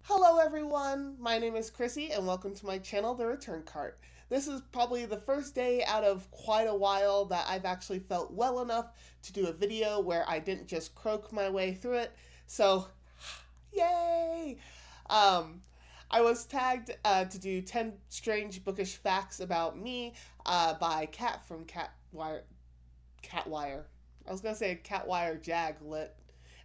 Hello everyone, my name is Chrissy and welcome to my channel, The Return Cart. This is probably the first day out of quite a while that I've actually felt well enough to do a video where I didn't just croak my way through it, so yay! Um, I was tagged to do 10 strange bookish facts about me by Cat from Catwire. I was gonna say Catwire Jag Lit,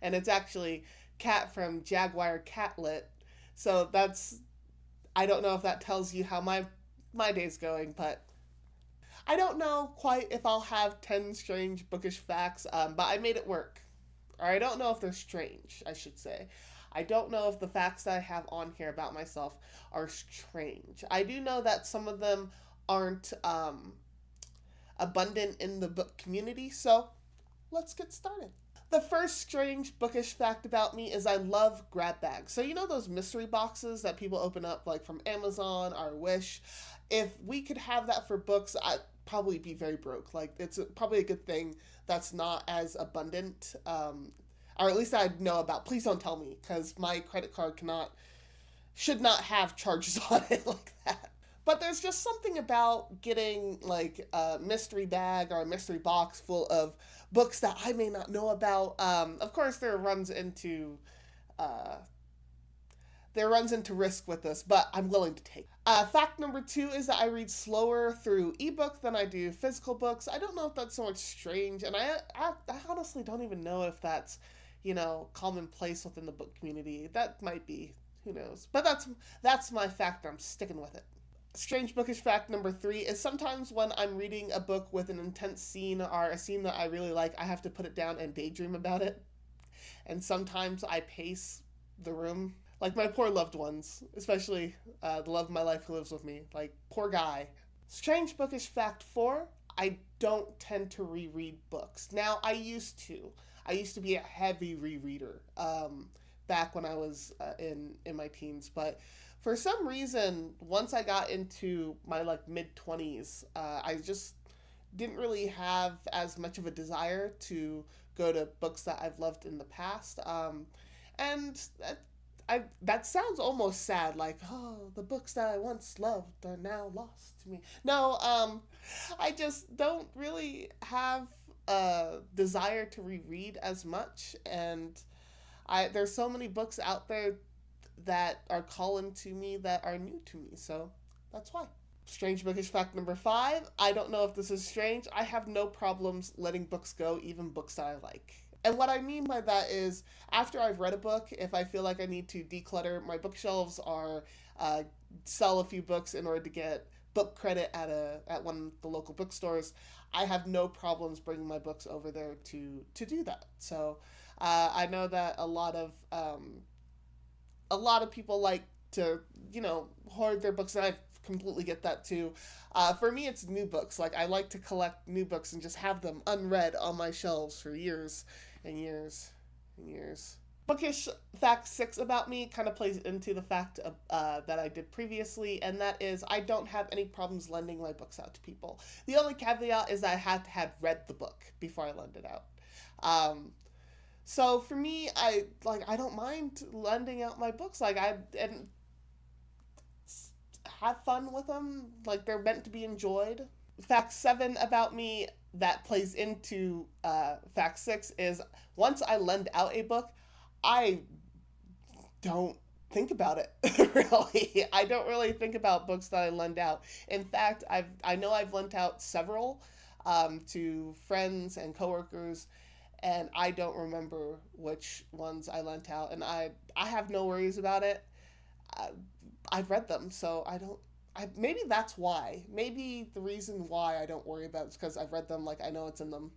and it's actually Cat from Jaguar Cat Lit. So I don't know if that tells you how my day's going, but I don't know quite if I'll have 10 strange bookish facts, but I made it work. Or I don't know if they're strange, I should say. I don't know if the facts that I have on here about myself are strange. I do know that some of them aren't abundant in the book community, so let's get started. The first strange bookish fact about me is I love grab bags. So you know those mystery boxes that people open up like from Amazon or Wish? If we could have that for books, I'd probably be very broke. Like probably a good thing that's not as abundant, or at least I'd know about. Please don't tell me because my credit card should not have charges on it like that. But there's just something about getting like a mystery bag or a mystery box full of books that I may not know about. Of course, uh, there runs into risk with this, but I'm willing to take. Fact number two is that I read slower through ebook than I do physical books. I don't know if that's so much strange, and I honestly don't even know if that's commonplace within the book community. That might be, who knows? But that's my fact. I'm sticking with it. Strange bookish fact number three is sometimes when I'm reading a book with an intense scene or a scene that I really like, I have to put it down and daydream about it. And sometimes I pace the room. Like my poor loved ones, especially the love of my life who lives with me. Like, poor guy. Strange bookish fact four, I don't tend to reread books. Now, I used to. I used to be a heavy rereader back when I was in my teens, but for some reason, once I got into my like mid 20s, I just didn't really have as much of a desire to go to books that I've loved in the past. And that sounds almost sad, like, oh, the books that I once loved are now lost to me. No, I just don't really have a desire to reread as much, and there's so many books out there that are calling to me that are new to me, so that's why. Strange bookish fact number five. I don't know if this is strange. I have no problems letting books go, even books that I like. And what I mean by that is, after I've read a book, if I feel like I need to declutter my bookshelves or sell a few books in order to get book credit at one of the local bookstores, I have no problems bringing my books over there to do that. So I know that a lot of people like to hoard their books, and I completely get that too. For me, it's new books. Like, I like to collect new books and just have them unread on my shelves for years and years and years. Bookish fact six about me kind of plays into the fact that I did previously, and that is I don't have any problems lending my books out to people. The only caveat is that I had read the book before I lend it out. So for me, I don't mind lending out my books. And have fun with them. Like, they're meant to be enjoyed. Fact seven about me that plays into fact six is once I lend out a book, I don't think about it really. I don't really think about books that I lend out. In fact, I know I've lent out several to friends and coworkers, and I don't remember which ones I lent out, and I have no worries about it. I, I've read them, so I don't. Maybe that's why. Maybe the reason why I don't worry about it is because I've read them. Like, I know it's in them.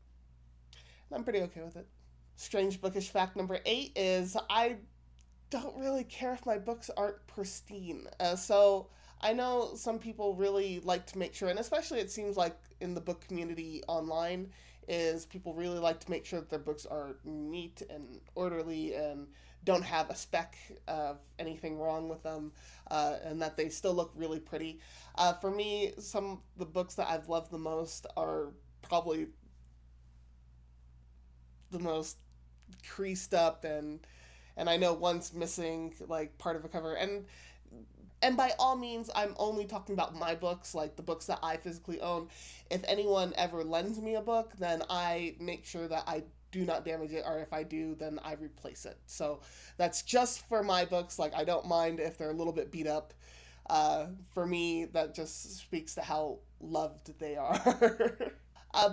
And I'm pretty okay with it. Strange bookish fact number eight is I don't really care if my books aren't pristine. So I know some people really like to make sure, and especially it seems like in the book community online, is people really like to make sure that their books are neat and orderly and don't have a speck of anything wrong with them, and that they still look really pretty. For me, some of the books that I've loved the most are probably the most creased up and and I know one's missing like part of a cover. And by all means, I'm only talking about my books, like the books that I physically own. If anyone ever lends me a book, then I make sure that I do not damage it, or if I do, then I replace it. So that's just for my books. Like, I don't mind if they're a little bit beat up. For me, that just speaks to how loved they are.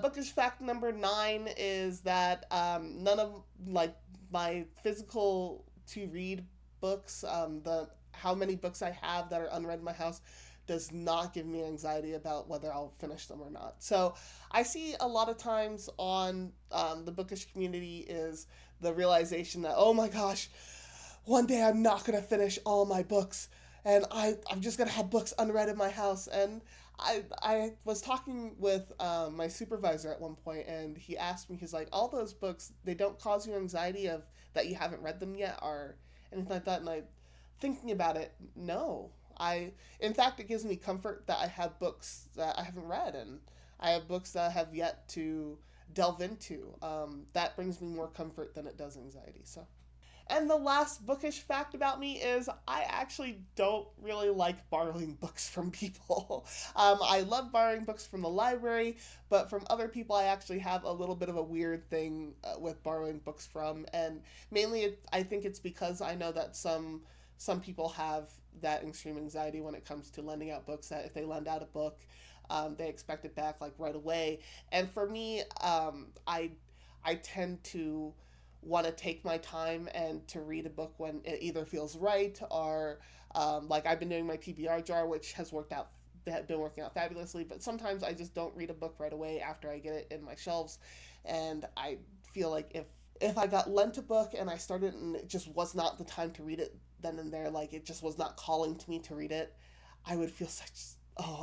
Bookish fact number 9 is that none of like my physical to read books, the how many books I have that are unread in my house, does not give me anxiety about whether I'll finish them or not. So I see a lot of times on the bookish community is the realization that, oh my gosh, one day I'm not going to finish all my books, and I'm just going to have books unread in my house. And I was talking with my supervisor at one point, and he asked me, he's like, all those books, they don't cause you anxiety of that you haven't read them yet or anything like that? And I, thinking about it, no. In fact, it gives me comfort that I have books that I haven't read, and I have books that I have yet to delve into. That brings me more comfort than it does anxiety. So, and the last bookish fact about me is I actually don't really like borrowing books from people. I love borrowing books from the library, but from other people, I actually have a little bit of a weird thing with borrowing books from, and mainly I think it's because I know that some people have that extreme anxiety when it comes to lending out books, that if they lend out a book, they expect it back like right away. And for me, I tend to want to take my time and to read a book when it either feels right or like I've been doing my TBR jar, which has been working out fabulously. But sometimes I just don't read a book right away after I get it in my shelves, and I feel like if I got lent a book and I started and it just was not the time to read it then and there, like it just was not calling to me to read it, I would feel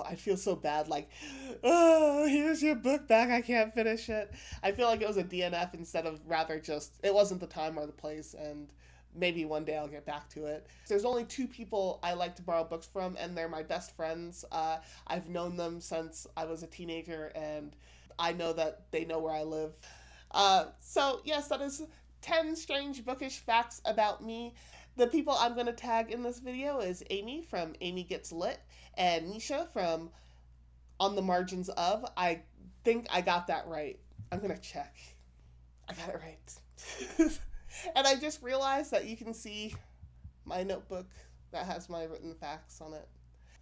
I'd feel so bad, like, oh, here's your book back, I can't finish it. I feel like it was a DNF instead of rather just, it wasn't the time or the place, and maybe one day I'll get back to it. There's only 2 people I like to borrow books from, and they're my best friends. I've known them since I was a teenager, and I know that they know where I live. So, yes, that is 10 strange bookish facts about me. The people I'm going to tag in this video is Amy from Amy Gets Lit and Nisha from On the Margins of. I think I got that right. I'm going to check. I got it right. And I just realized that you can see my notebook that has my written facts on it.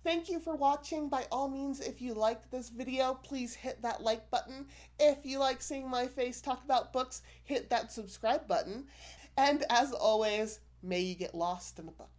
Thank you for watching. By all means, if you liked this video, please hit that like button. If you like seeing my face talk about books, hit that subscribe button. And as always, may you get lost in a book.